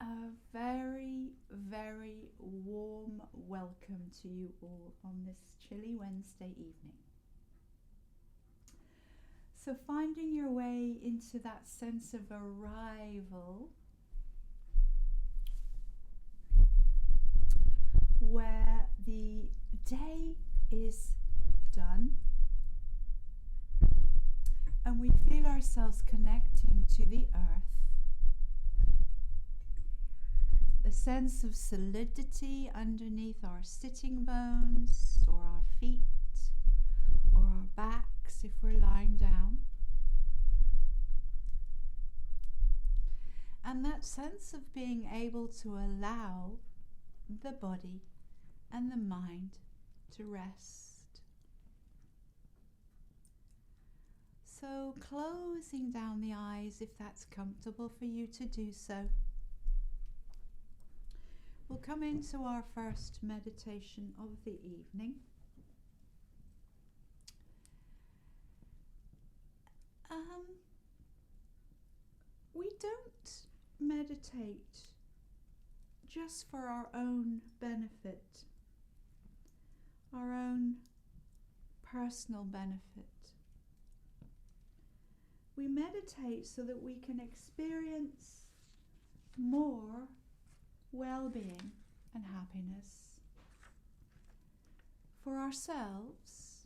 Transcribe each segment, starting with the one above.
A very, very warm welcome to you all on this chilly Wednesday evening. So finding your way into that sense of arrival where the day is done and we feel ourselves connecting to the earth. The sense of solidity underneath our sitting bones or our feet or our backs if we're lying down. And that sense of being able to allow the body and the mind to rest. So closing down the eyes if that's comfortable for you to do so. We'll come into our first meditation of the evening. We don't meditate just for our own benefit, our own personal benefit. We meditate so that we can experience more well-being and happiness for ourselves,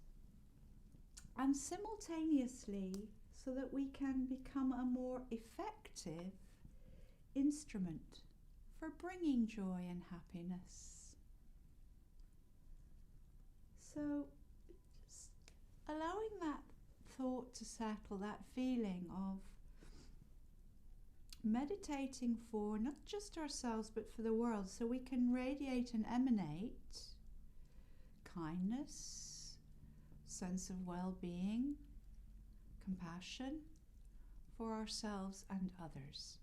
and simultaneously so that we can become a more effective instrument for bringing joy and happiness. So just allowing that thought to settle, that feeling of meditating for not just ourselves but for the world, so we can radiate and emanate kindness, sense of well-being, compassion for ourselves and others.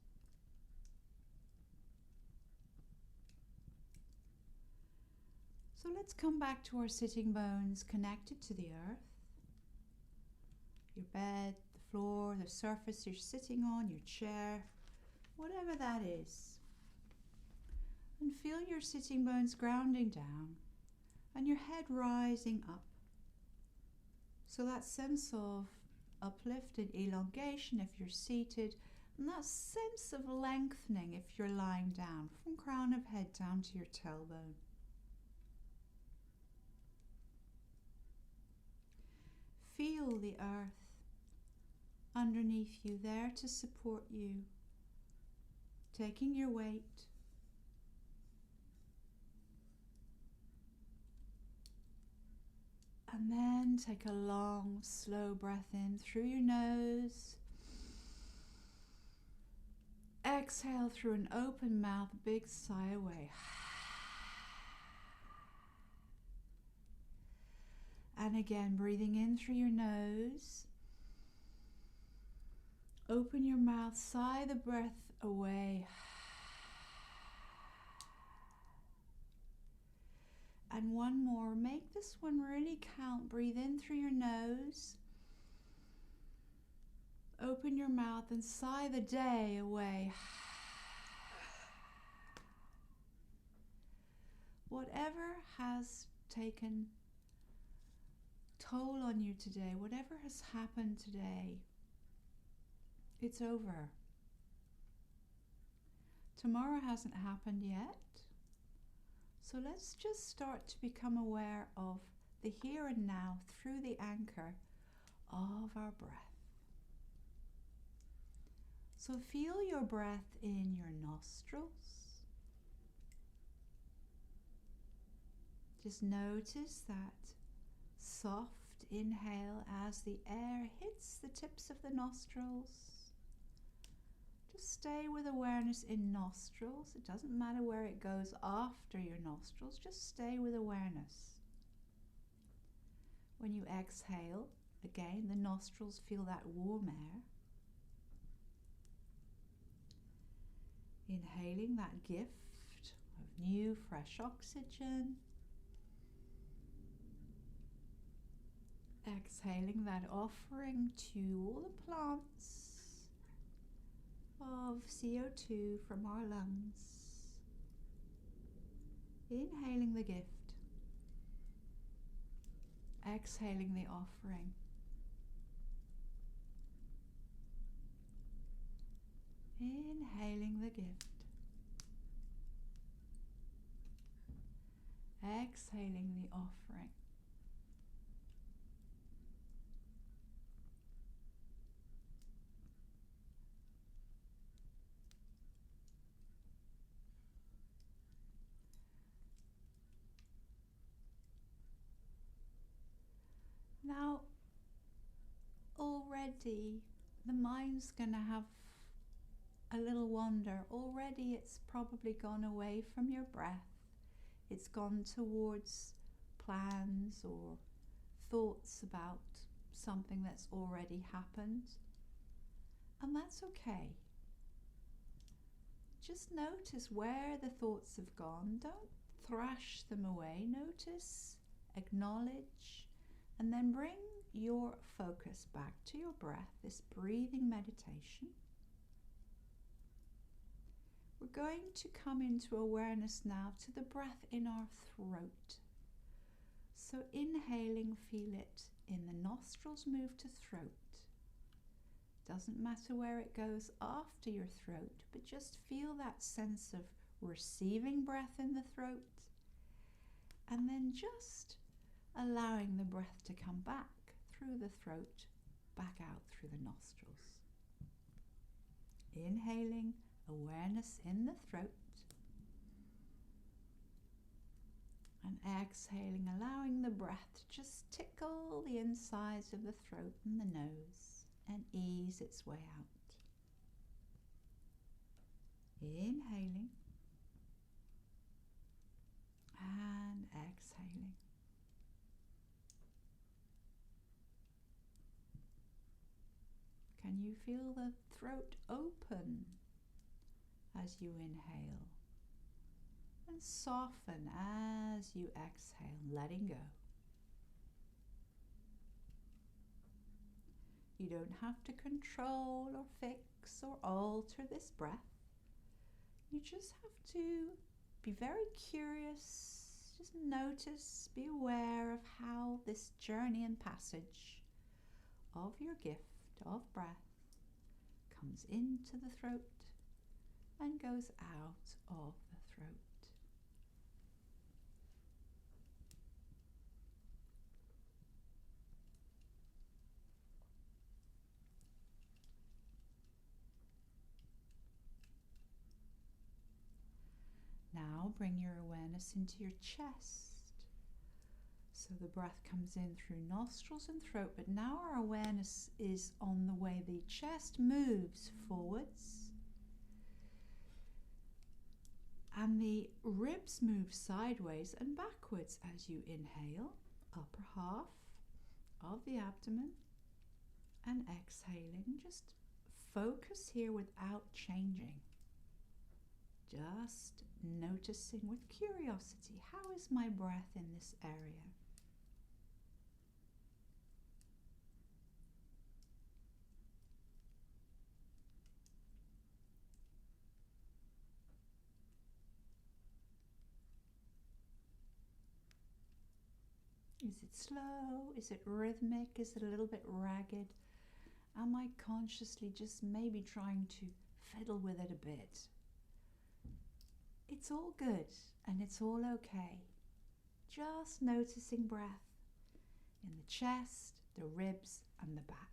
So let's come back to our sitting bones connected to the earth, your bed, the floor, the surface you're sitting on, your chair, whatever that is. And feel your sitting bones grounding down and your head rising up. So that sense of uplift and elongation if you're seated, and that sense of lengthening if you're lying down, from crown of head down to your tailbone. Feel the earth underneath you, there to support you, taking your weight. And then take a long, slow breath in through your nose. Exhale through an open mouth, big sigh away. And again, breathing in through your nose. Open your mouth, sigh the breath away. And one more. Make this one really count. Breathe in through your nose. Open your mouth and sigh the day away. Whatever has taken toll on you today, whatever has happened today, it's over. Tomorrow hasn't happened yet. So let's just start to become aware of the here and now through the anchor of our breath. So feel your breath in your nostrils. Just notice that soft inhale as the air hits the tips of the nostrils. Just stay with awareness in nostrils. It doesn't matter where it goes after your nostrils, just stay with awareness. When you exhale, again, the nostrils feel that warm air. Inhaling that gift of new, fresh oxygen. Exhaling that offering to all the plants of CO2 from our lungs. Inhaling the gift. Exhaling the offering. Inhaling the gift. Exhaling the offering. Now, already the mind's going to have a little wander. Already it's probably gone away from your breath. It's gone towards plans or thoughts about something that's already happened. And that's okay. Just notice where the thoughts have gone. Don't thrash them away. Notice, acknowledge, and then bring your focus back to your breath, this breathing meditation. We're going to come into awareness now to the breath in our throat. So inhaling, feel it in the nostrils, move to throat. Doesn't matter where it goes after your throat, but just feel that sense of receiving breath in the throat, and then just allowing the breath to come back through the throat, back out through the nostrils. Inhaling, awareness in the throat, and exhaling, allowing the breath to just tickle the insides of the throat and the nose and ease its way out. Inhaling and exhaling. Can you feel the throat open as you inhale and soften as you exhale, letting go? You don't have to control or fix or alter this breath. You just have to be very curious, just notice, be aware of how this journey and passage of your gift of breath comes into the throat and goes out of the throat. Now bring your awareness into your chest. So the breath comes in through nostrils and throat, but now our awareness is on the way the chest moves forwards and the ribs move sideways and backwards as you inhale, upper half of the abdomen, and exhaling. Just focus here without changing. Just noticing with curiosity, how is my breath in this area? Is it slow? Is it rhythmic? Is it a little bit ragged? Am I consciously just maybe trying to fiddle with it a bit? It's all good and it's all okay. Just noticing breath in the chest, the ribs, and the back.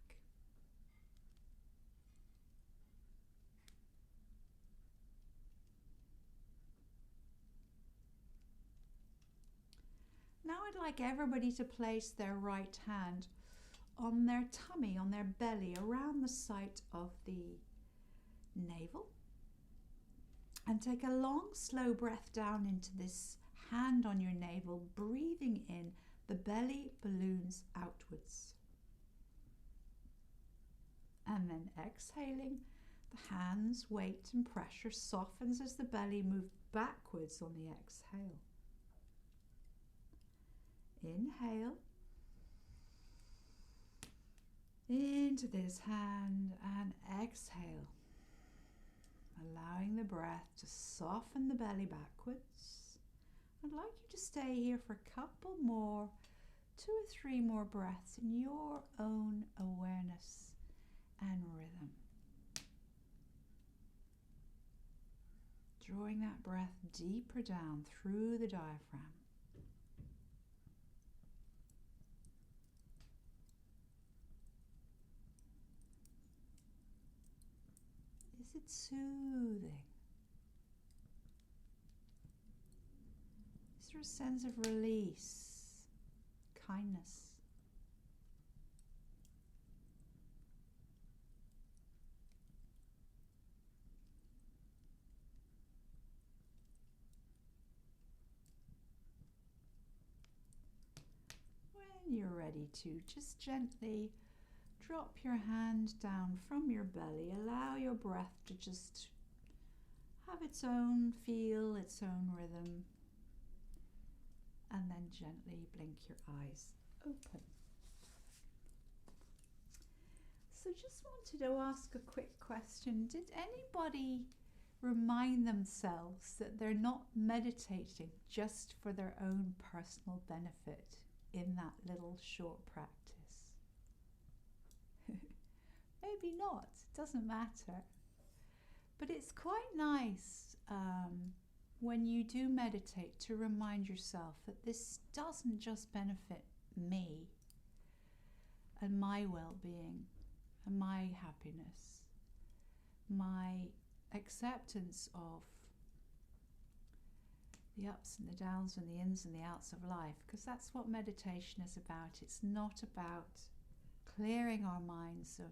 Now I'd like everybody to place their right hand on their tummy, on their belly, around the site of the navel. And take a long, slow breath down into this hand on your navel, breathing in, the belly balloons outwards. And then exhaling, the hands' weight and pressure softens as the belly moves backwards on the exhale. Inhale into this hand and exhale. allowing the breath to soften the belly backwards. I'd like you to stay here for a couple more, 2 or 3 more breaths in your own awareness and rhythm. Drawing that breath deeper down through the diaphragm. Is it soothing? Is there a sense of release, kindness? When you're ready to, just gently drop your hand down from your belly. Allow your breath to just have its own feel, its own rhythm. And then gently blink your eyes open. So just wanted to ask a quick question. Did anybody remind themselves that they're not meditating just for their own personal benefit in that little short practice? Maybe not, it doesn't matter. But it's quite nice when you do meditate to remind yourself that this doesn't just benefit me and my well-being and my happiness, my acceptance of the ups and the downs and the ins and the outs of life, because that's what meditation is about. It's not about clearing our minds of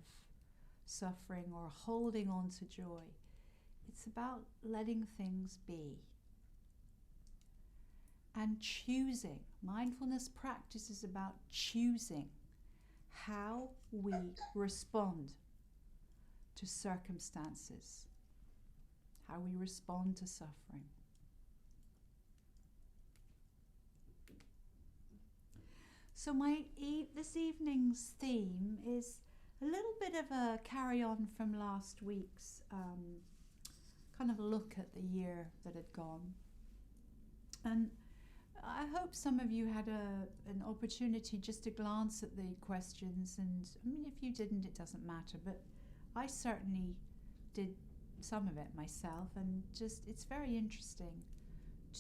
suffering or holding on to joy. It's about letting things be and choosing. Mindfulness practice is about choosing how we respond to circumstances, how we respond to suffering. So this evening's theme is a little bit of a carry-on from last week's kind of look at the year that had gone. And I hope some of you had an opportunity just to glance at the questions, and I mean, if you didn't, it doesn't matter, but I certainly did some of it myself, and just it's very interesting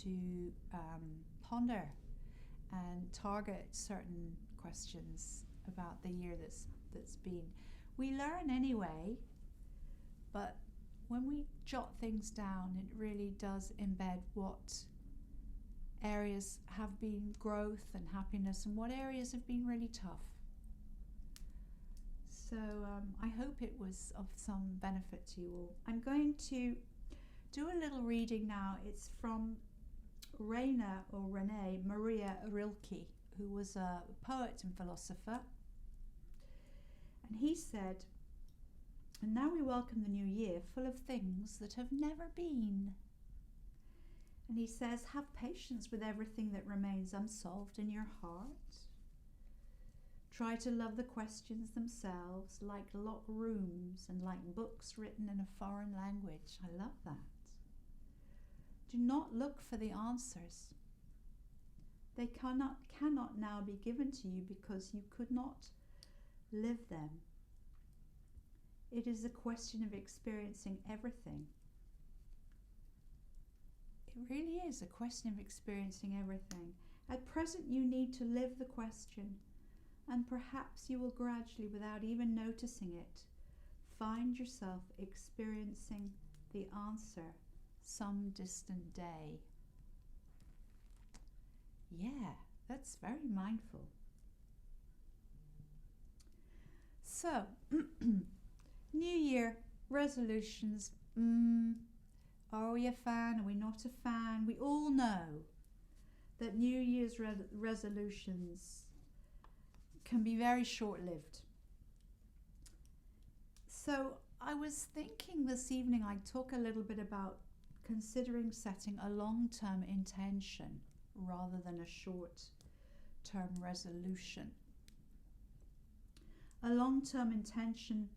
to ponder and target certain questions about the year that's been. We learn anyway, but when we jot things down, it really does embed what areas have been growth and happiness and what areas have been really tough. So I hope it was of some benefit to you all. I'm going to do a little reading now. It's from Renee Maria Rilke, who was a poet and philosopher. And he said, "And now we welcome the new year, full of things that have never been." And he says, "Have patience with everything that remains unsolved in your heart. Try to love the questions themselves like locked rooms and like books written in a foreign language." I love that. Do not look for the answers. They cannot now be given to you because you could not live them. It is a question of experiencing everything. It really is a question of experiencing everything. At present, you need to live the question, and perhaps you will gradually, without even noticing it, find yourself experiencing the answer some distant day. Yeah, that's very mindful. So, New Year resolutions. Are we a fan? Are we not a fan? We all know that New Year's resolutions can be very short-lived. So I was thinking this evening I'd talk a little bit about considering setting a long-term intention rather than a short-term resolution. A long-term intention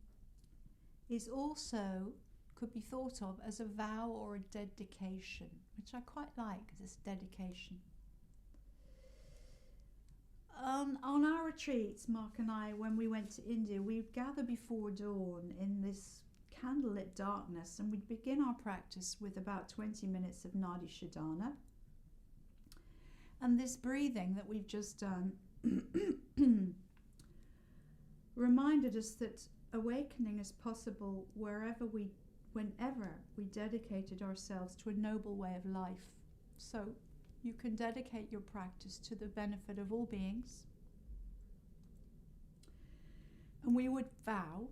is also could be thought of as a vow or a dedication, which I quite like, this dedication. On our retreats, Mark and I, when we went to India, we'd gather before dawn in this candlelit darkness, and we'd begin our practice with about 20 minutes of Nadi Shodhana. And this breathing that we've just done reminded us that awakening is possible whenever we dedicated ourselves to a noble way of life. So you can dedicate your practice to the benefit of all beings. And we would vow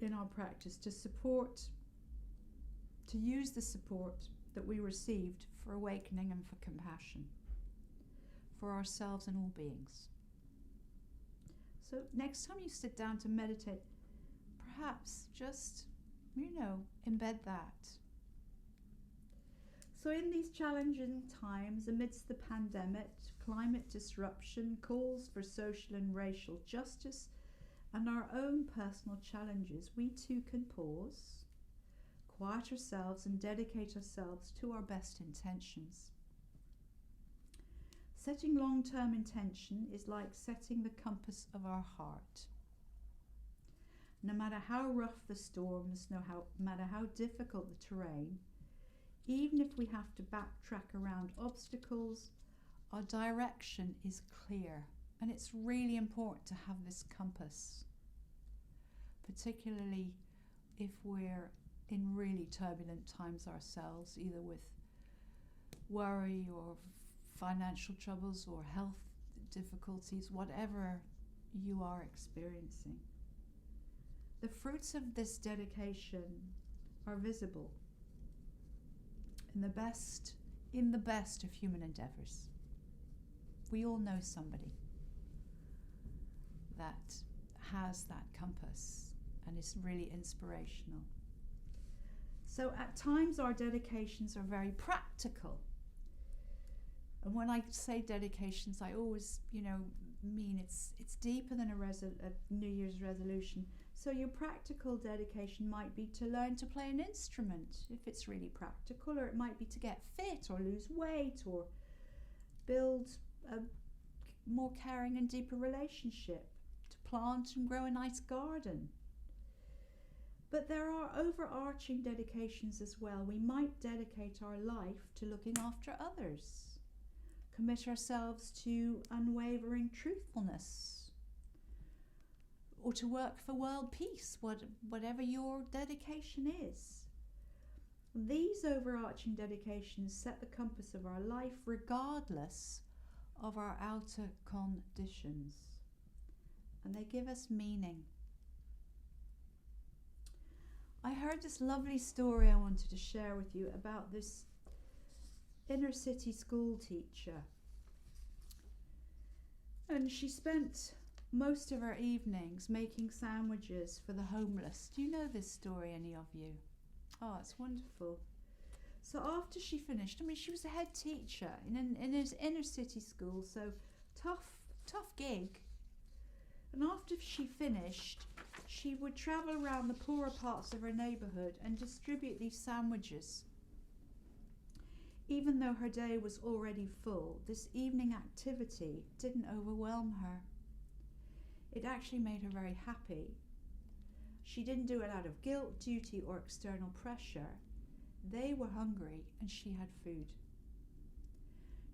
in our practice to use the support that we received for awakening and for compassion for ourselves and all beings. So next time you sit down to meditate, perhaps just, embed that. So in these challenging times, amidst the pandemic, climate disruption, calls for social and racial justice, and our own personal challenges, we too can pause, quiet ourselves, and dedicate ourselves to our best intentions. Setting long-term intention is like setting the compass of our heart. No matter how rough the storms, no matter how difficult the terrain, even if we have to backtrack around obstacles, our direction is clear. And it's really important to have this compass, particularly if we're in really turbulent times ourselves, either with worry or financial troubles or health difficulties, whatever you are experiencing. The fruits of this dedication are visible in the best of human endeavors. We all know somebody that has that compass and is really inspirational. So at times our dedications are very practical. And when I say dedications, I always, mean it's deeper than a New Year's resolution. So your practical dedication might be to learn to play an instrument, if it's really practical, or it might be to get fit or lose weight or build a more caring and deeper relationship, to plant and grow a nice garden. But there are overarching dedications as well. We might dedicate our life to looking after others, commit ourselves to unwavering truthfulness, or to work for world peace, whatever your dedication is. These overarching dedications set the compass of our life regardless of our outer conditions, and they give us meaning. I heard this lovely story I wanted to share with you about this inner city school teacher, and she spent most of her evenings making sandwiches for the homeless. Do you know this story, any of you? Oh, it's wonderful. So after she finished, she was a head teacher in an inner city school, so tough gig. And after she finished, she would travel around the poorer parts of her neighbourhood and distribute these sandwiches. Even though her day was already full, this evening activity didn't overwhelm her. It actually made her very happy. She didn't do it out of guilt, duty, or external pressure. They were hungry and she had food.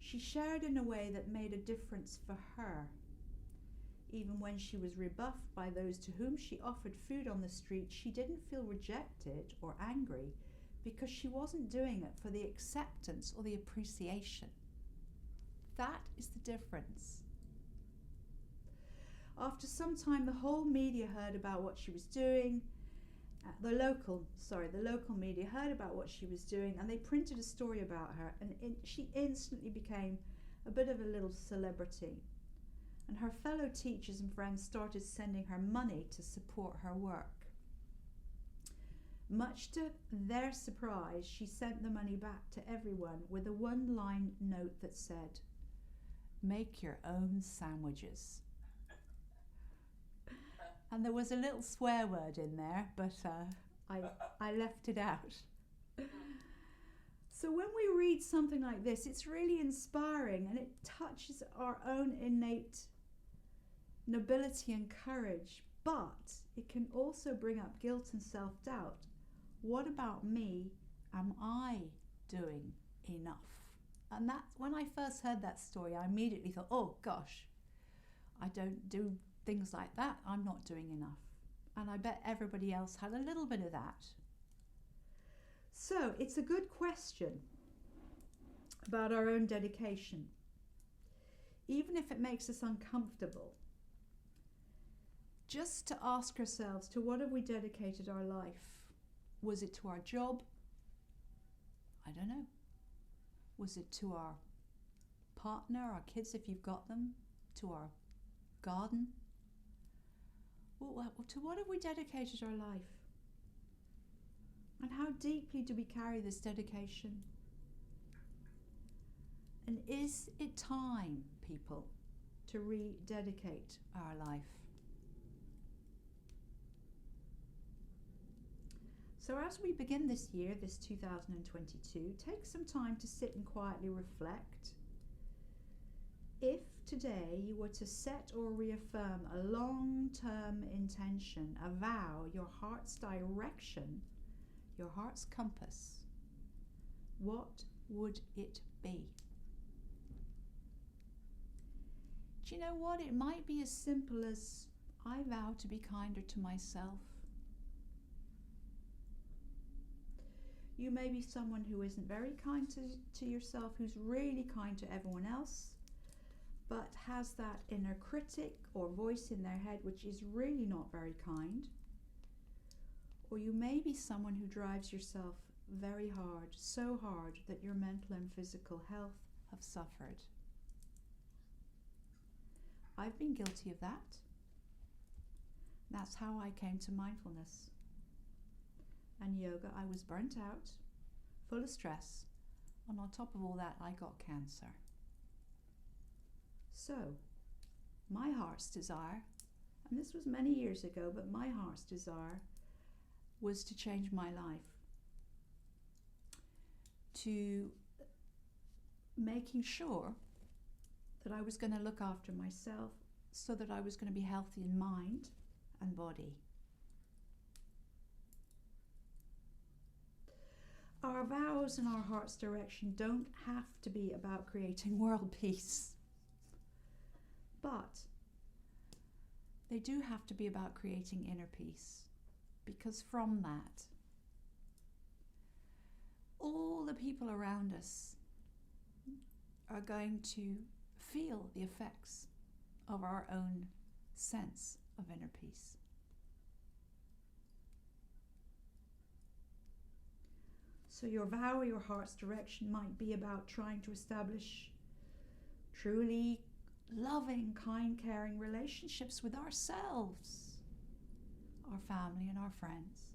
She shared in a way that made a difference for her. Even when she was rebuffed by those to whom she offered food on the street, she didn't feel rejected or angry because she wasn't doing it for the acceptance or the appreciation. That is the difference. After some time, the whole media heard about what she was doing. The local media heard about what she was doing, and they printed a story about her, and she instantly became a bit of a little celebrity. And her fellow teachers and friends started sending her money to support her work. Much to their surprise, she sent the money back to everyone with a one-line note that said, "Make your own sandwiches." And there was a little swear word in there, but I left it out. So when we read something like this, it's really inspiring and it touches our own innate nobility and courage, but it can also bring up guilt and self-doubt. What about me? Am I doing enough? And that's when I first heard that story, I immediately thought, oh gosh, I don't do things like that. I'm not doing enough. And I bet everybody else had a little bit of that. So it's a good question about our own dedication, even if it makes us uncomfortable. Just to ask ourselves, to what have we dedicated our life? Was it to our job? I don't know. Was it to our partner, our kids if you've got them? To our garden? Well, to what have we dedicated our life? And how deeply do we carry this dedication? And is it time, people, to rededicate our life? So as we begin this year, this 2022, take some time to sit and quietly reflect. If today you were to set or reaffirm a long-term intention, a vow, your heart's direction, your heart's compass, what would it be? Do you know what? It might be as simple as, I vow to be kinder to myself. You may be someone who isn't very kind to yourself, who's really kind to everyone else, but has that inner critic or voice in their head which is really not very kind. Or you may be someone who drives yourself very hard, so hard that your mental and physical health have suffered. I've been guilty of that. That's how I came to mindfulness and yoga. I was burnt out, full of stress, and on top of all that, I got cancer. So, my heart's desire, and this was many years ago, but my heart's desire was to change my life, to making sure that I was going to look after myself so that I was going to be healthy in mind and body. Our vows and our heart's direction don't have to be about creating world peace, but they do have to be about creating inner peace, because from that, all the people around us are going to feel the effects of our own sense of inner peace. So your vow or your heart's direction might be about trying to establish truly loving, kind, caring relationships with ourselves, our family and our friends.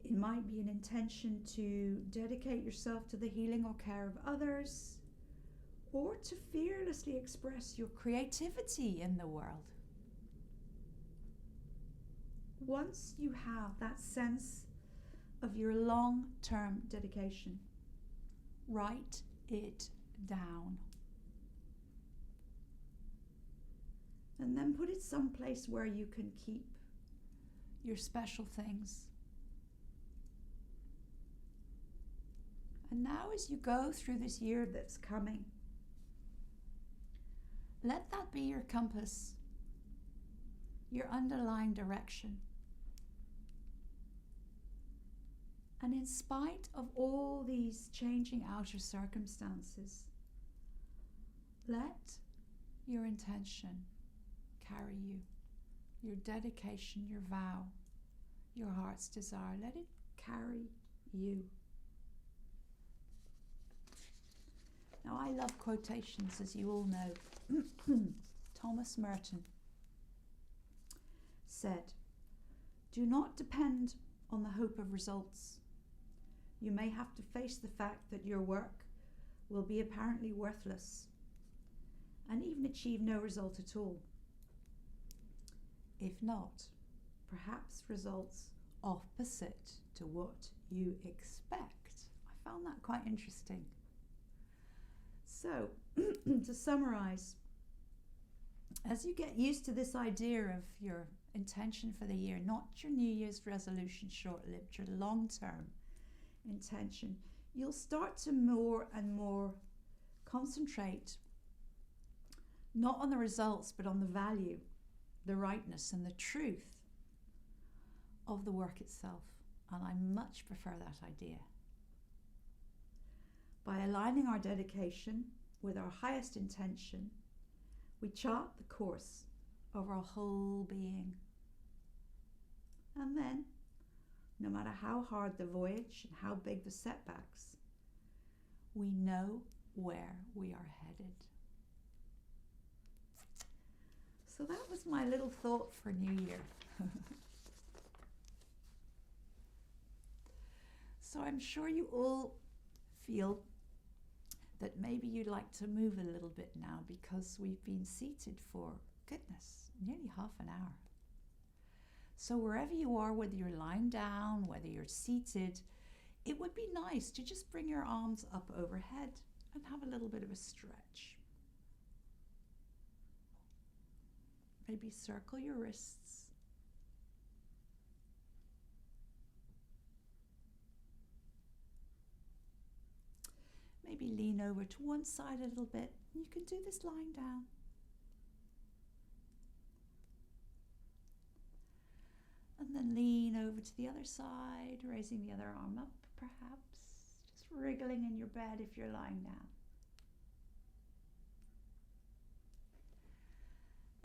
It might be an intention to dedicate yourself to the healing or care of others, or to fearlessly express your creativity in the world. Once you have that sense of your long-term dedication, write it down. And then put it someplace where you can keep your special things. And now as you go through this year that's coming, let that be your compass, your underlying direction. And in spite of all these changing outer circumstances, let your intention carry you, your dedication, your vow, your heart's desire. Let it carry you. Now, I love quotations, as you all know. Thomas Merton said, "Do not depend on the hope of results. You may have to face the fact that your work will be apparently worthless and even achieve no result at all. If not, perhaps results opposite to what you expect. I found that quite interesting. So, to summarize, as you get used to this idea of your intention for the year, not your New Year's resolution short-lived, your long-term intention, you'll start to more and more concentrate not on the results but on the value, the rightness and the truth of the work itself. And I much prefer that idea. By aligning our dedication with our highest intention, we chart the course of our whole being. And then, no matter how hard the voyage and how big the setbacks, we know where we are headed. So that was my little thought for New Year. So I'm sure you all feel that maybe you'd like to move a little bit now, because we've been seated for, goodness, nearly half an hour. So wherever you are, whether you're lying down, whether you're seated, it would be nice to just bring your arms up overhead and have a little bit of a stretch. Maybe circle your wrists. Maybe lean over to one side a little bit. You can do this lying down. And then lean over to the other side, raising the other arm up perhaps. Just wriggling in your bed if you're lying down.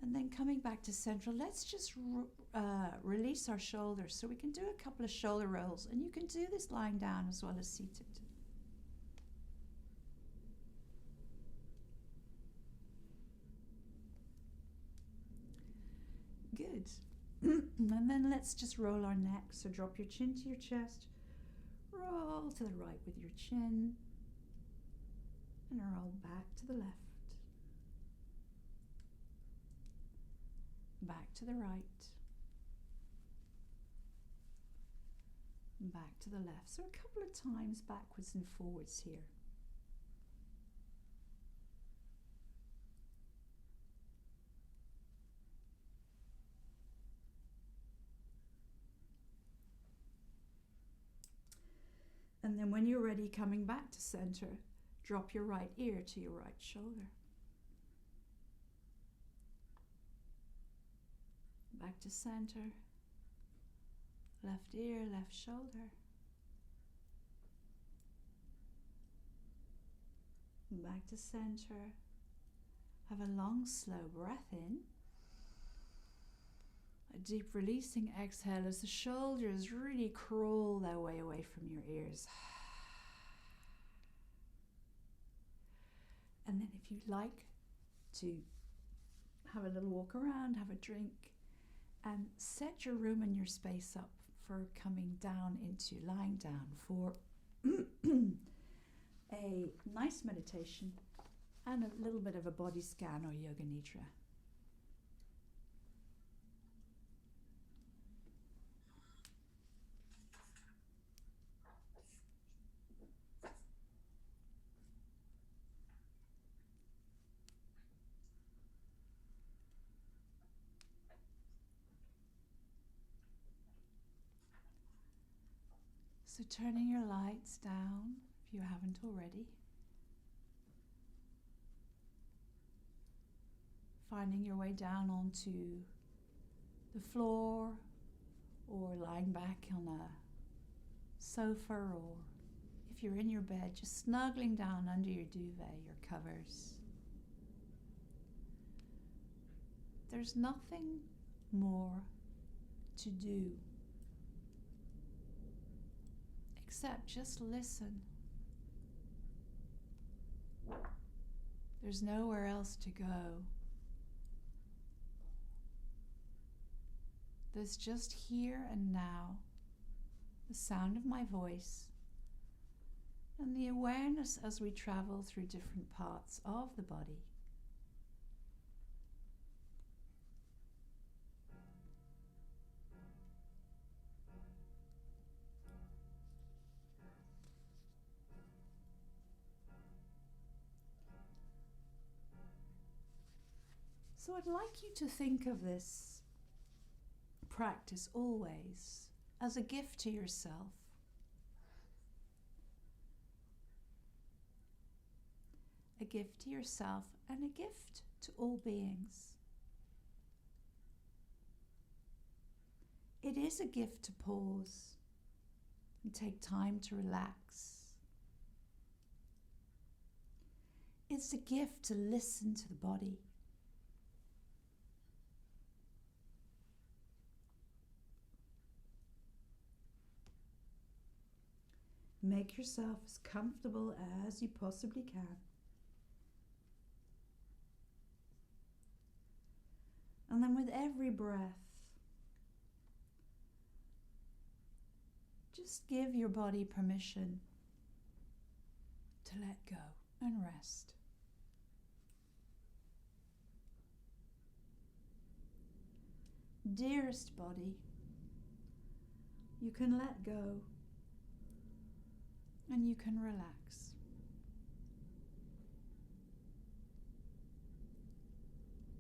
And then coming back to central, let's just release our shoulders. So we can do a couple of shoulder rolls, and you can do this lying down as well as seated. Good. And then let's just roll our neck. So drop your chin to your chest, roll to the right with your chin, and roll back to the left. Back to the right, back to the left. So a couple of times backwards and forwards here. And then when you're ready, coming back to center, drop your right ear to your right shoulder. Back to center, left ear, left shoulder. Back to center. Have a long, slow breath in. A deep releasing exhale as the shoulders really crawl their way away from your ears. And then if you'd like to have a little walk around, have a drink, and set your room and your space up for coming down into lying down for a nice meditation and a little bit of a body scan or yoga nidra. So turning your lights down, if you haven't already. Finding your way down onto the floor, or lying back on a sofa, or if you're in your bed, just snuggling down under your duvet, your covers. There's nothing more to do except just listen. There's nowhere else to go. There's just here and now, the sound of my voice, and the awareness as we travel through different parts of the body. So I'd like you to think of this practice always as a gift to yourself. A gift to yourself and a gift to all beings. It is a gift to pause and take time to relax. It's a gift to listen to the body. Make yourself as comfortable as you possibly can. And then with every breath, just give your body permission to let go and rest. Dearest body, you can let go and you can relax.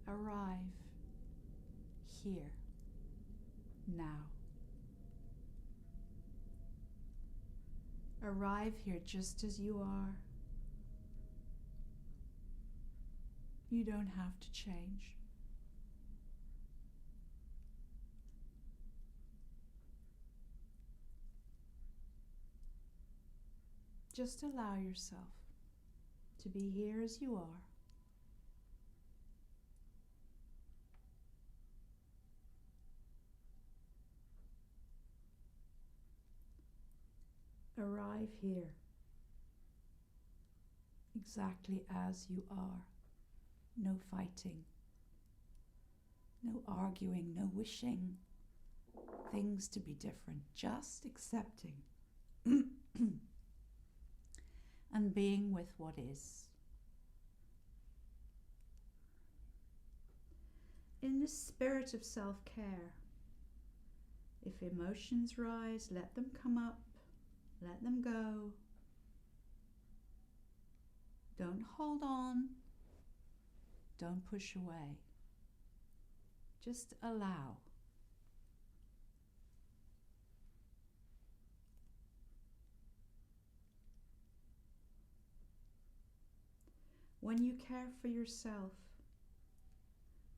Arrive here, now. Arrive here just as you are. You don't have to change. Just allow yourself to be here as you are. Arrive here exactly as you are. No fighting, no arguing, no wishing things to be different, just accepting and being with what is. In this spirit of self-care, if emotions rise, let them come up, let them go. Don't hold on, don't push away. Just allow. When you care for yourself,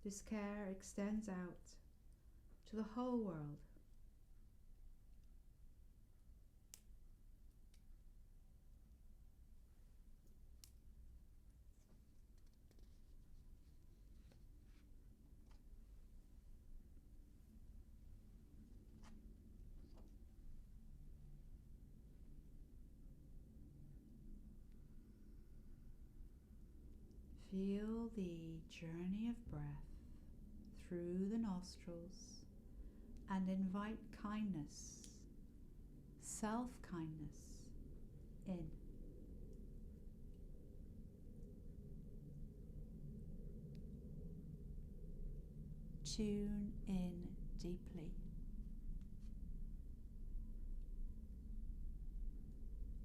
this care extends out to the whole world. Feel the journey of breath through the nostrils and invite kindness, self-kindness in. Tune in deeply.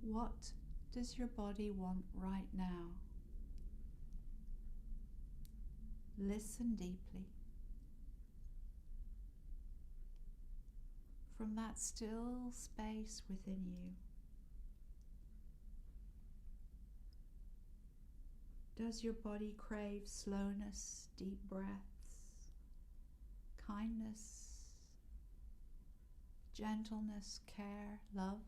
What does your body want right now? Listen deeply. From that still space within you, does your body crave slowness, deep breaths, kindness, gentleness, care, love?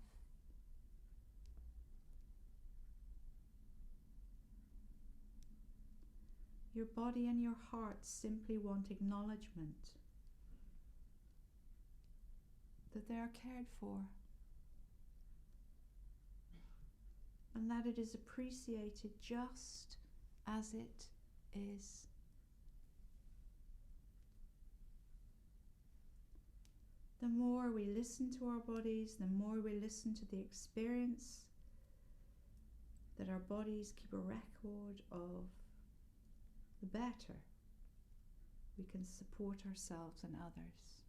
Your body and your heart simply want acknowledgement that they are cared for and that it is appreciated just as it is. The more we listen to our bodies, the more we listen to the experience that our bodies keep a record of, the better we can support ourselves and others.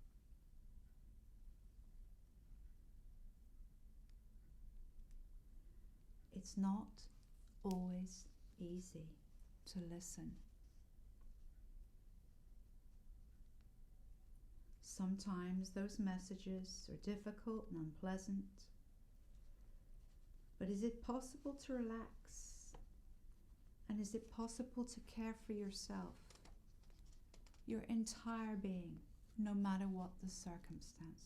It's not always easy to listen. Sometimes those messages are difficult and unpleasant. But is it possible to relax? And is it possible to care for yourself, your entire being, no matter what the circumstances?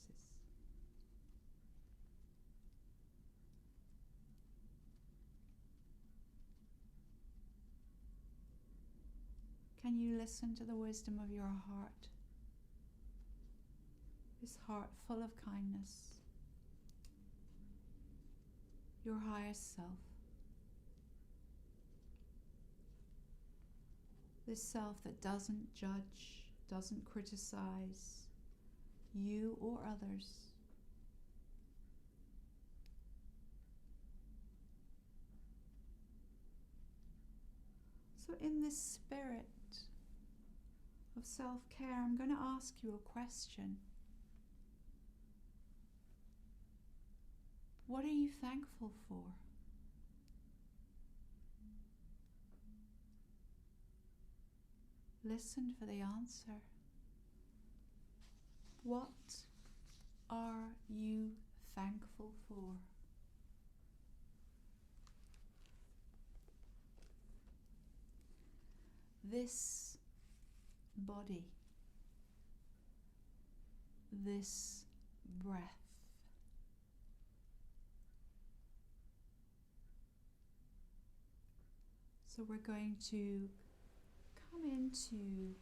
Can you listen to the wisdom of your heart? This heart full of kindness, your highest self. This self that doesn't judge, doesn't criticize you or others. So in this spirit of self-care, I'm going to ask you a question. What are you thankful for? Listen for the answer. What are you thankful for? This body, this breath, so we're going to come into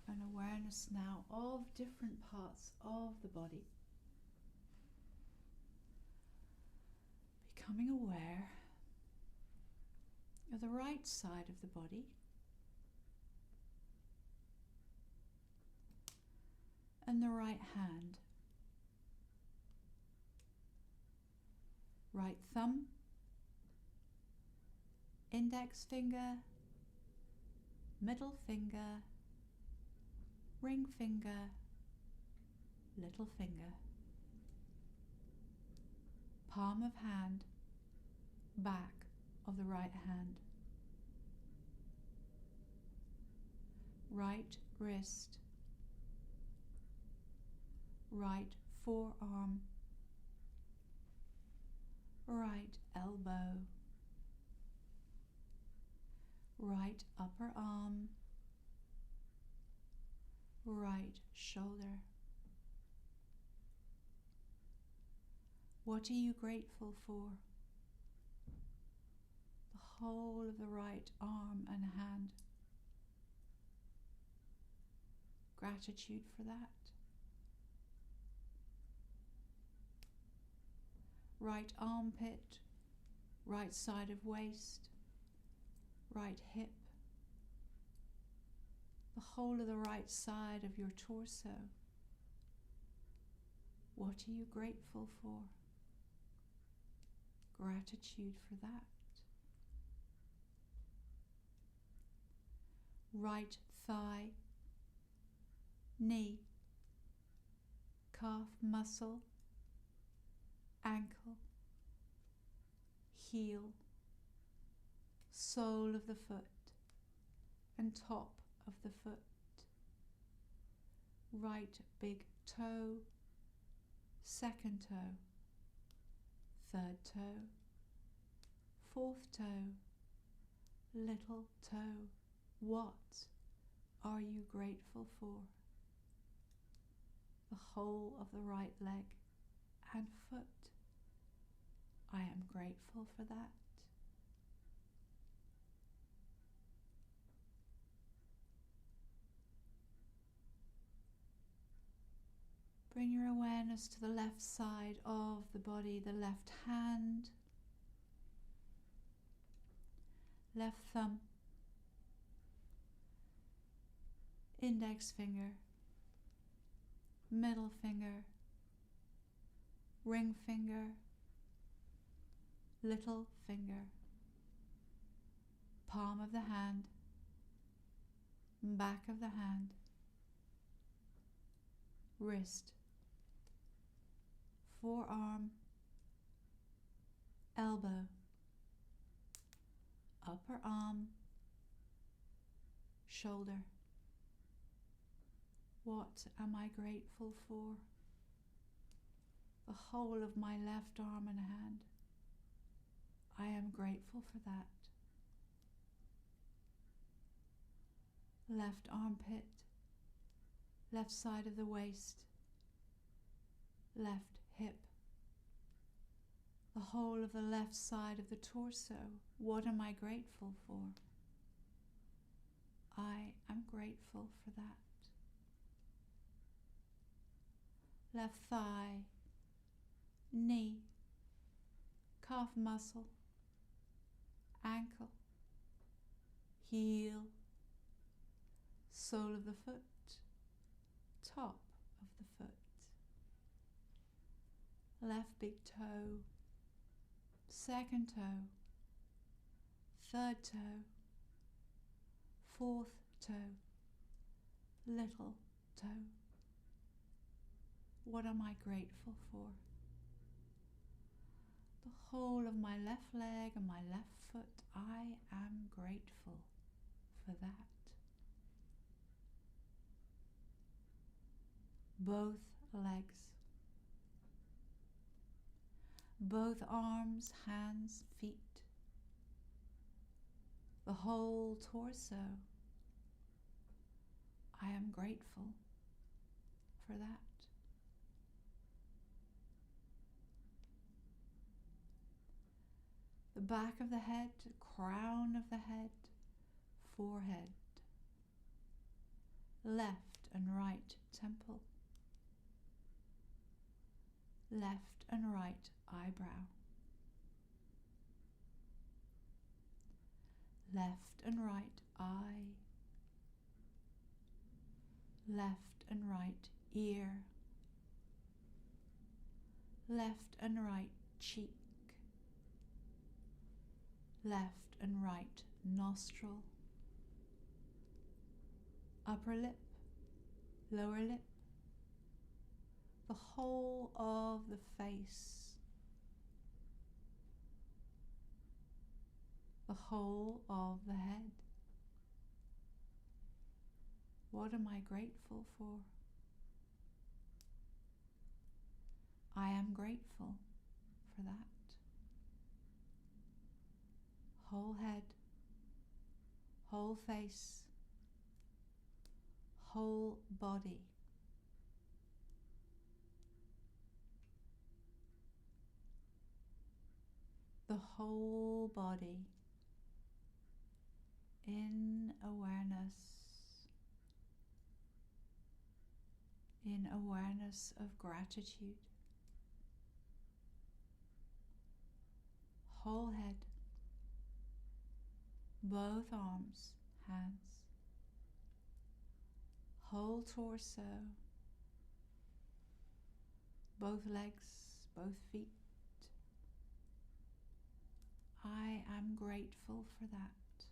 an awareness now of different parts of the body. Becoming aware of the right side of the body, and the right hand. Right thumb, index finger, middle finger, ring finger, little finger. Palm of hand, back of the right hand. Right wrist, right forearm, right elbow, right upper arm, right shoulder. What are you grateful for? The whole of the right arm and hand. Gratitude for that. Right armpit, right side of waist, right hip, the whole of the right side of your torso. What are you grateful for? Gratitude for that. Right thigh, knee, calf muscle, ankle, heel, sole of the foot, and top of the foot. Right big toe, second toe, third toe, fourth toe, little toe. What are you grateful for? The whole of the right leg and foot. I am grateful for that. Bring your awareness to the left side of the body, the left hand, left thumb, index finger, middle finger, ring finger, little finger, palm of the hand, back of the hand, wrist, forearm, elbow, upper arm, shoulder, What am I grateful for? The whole of my left arm and hand. I am grateful for that. Left armpit, left side of the waist, left hip, the whole of the left side of the torso. What am I grateful for? I am grateful for that. Left thigh, knee, calf muscle, ankle, heel, sole of the foot, top of the foot, left big toe, second toe, third toe, fourth toe, little toe. What am I grateful for? The whole of my left leg and my left foot. I am grateful for that. Both legs, both arms, hands, feet, the whole torso. I am grateful for that. The back of the head, crown of the head, forehead, left and right temple, left and right eyebrow, left and right eye, left and right ear, left and right cheek, left and right nostril, upper lip, lower lip, the whole of the face, the whole of the head. What am I grateful for? I am grateful for that. Whole head, whole face, whole body. The whole body in awareness of gratitude. Whole head, both arms, hands, whole torso, both legs, both feet. I am grateful for that.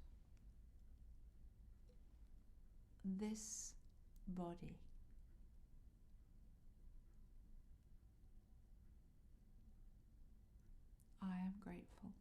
This body. I am grateful.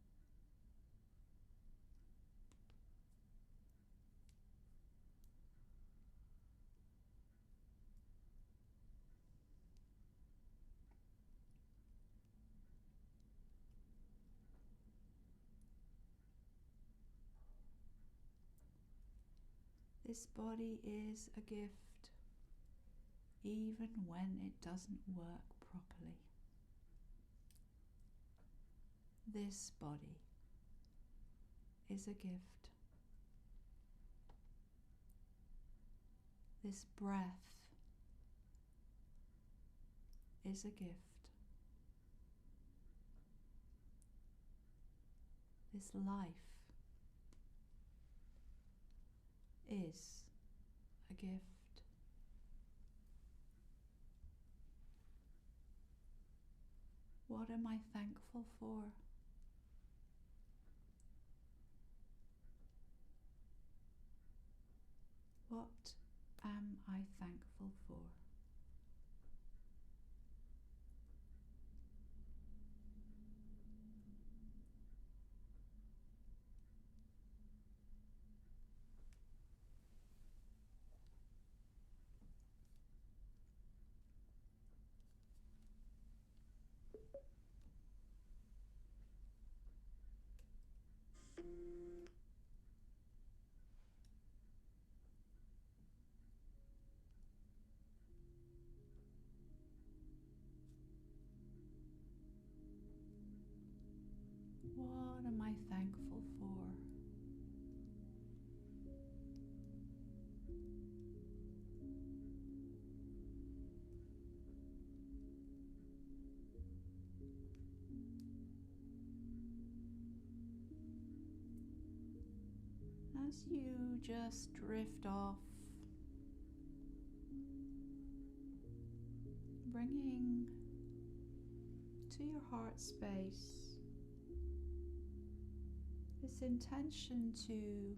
This body is a gift, even when it doesn't work properly. This body is a gift. This breath is a gift. This life is a gift. What am I thankful for? What am I thankful for? as you just drift off, bringing to your heart space this intention to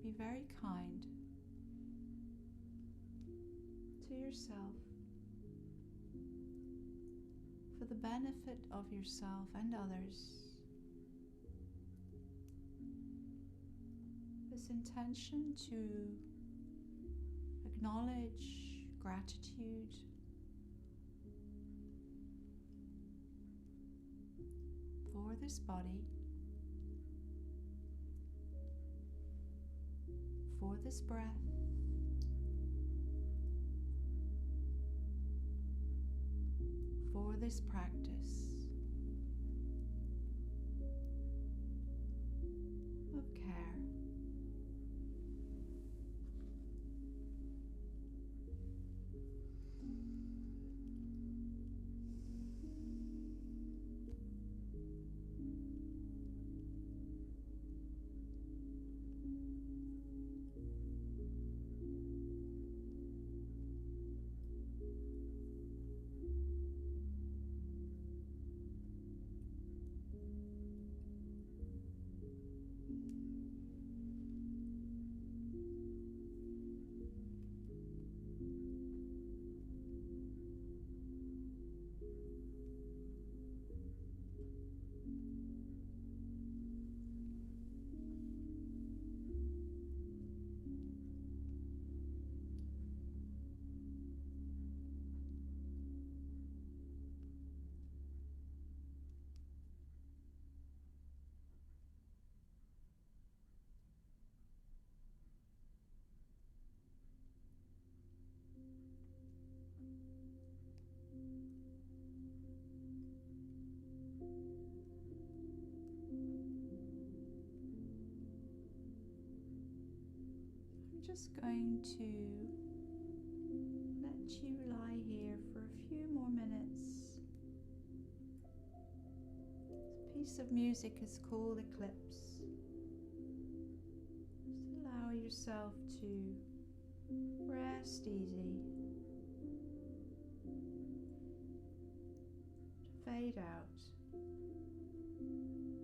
be very kind to yourself for the benefit of yourself and others. This intention to acknowledge gratitude for this body, for this breath, for this practice of care. I'm just going to let you lie here for a few more minutes. This piece of music is called Eclipse. Just allow yourself to rest easy, to fade out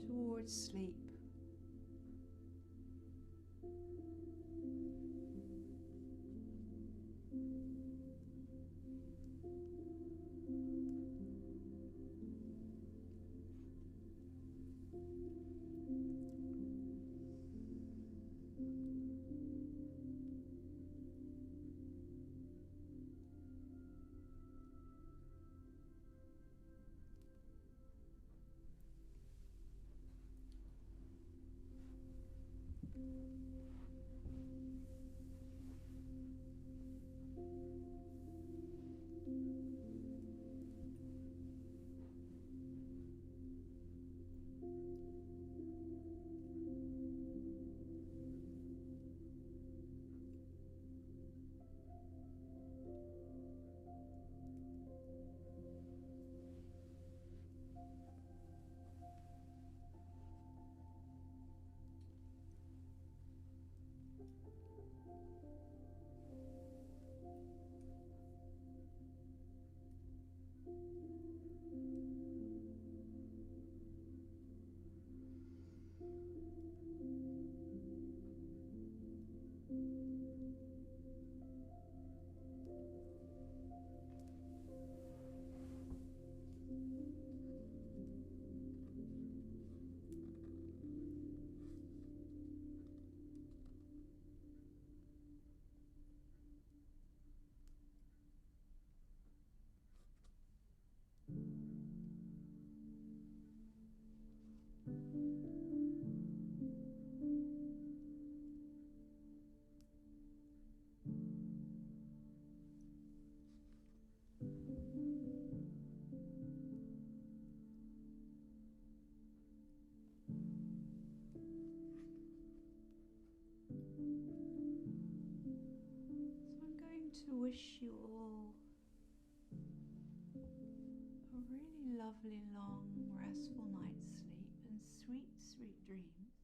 towards sleep. To wish you all a really lovely, long, restful night's sleep and sweet, sweet dreams.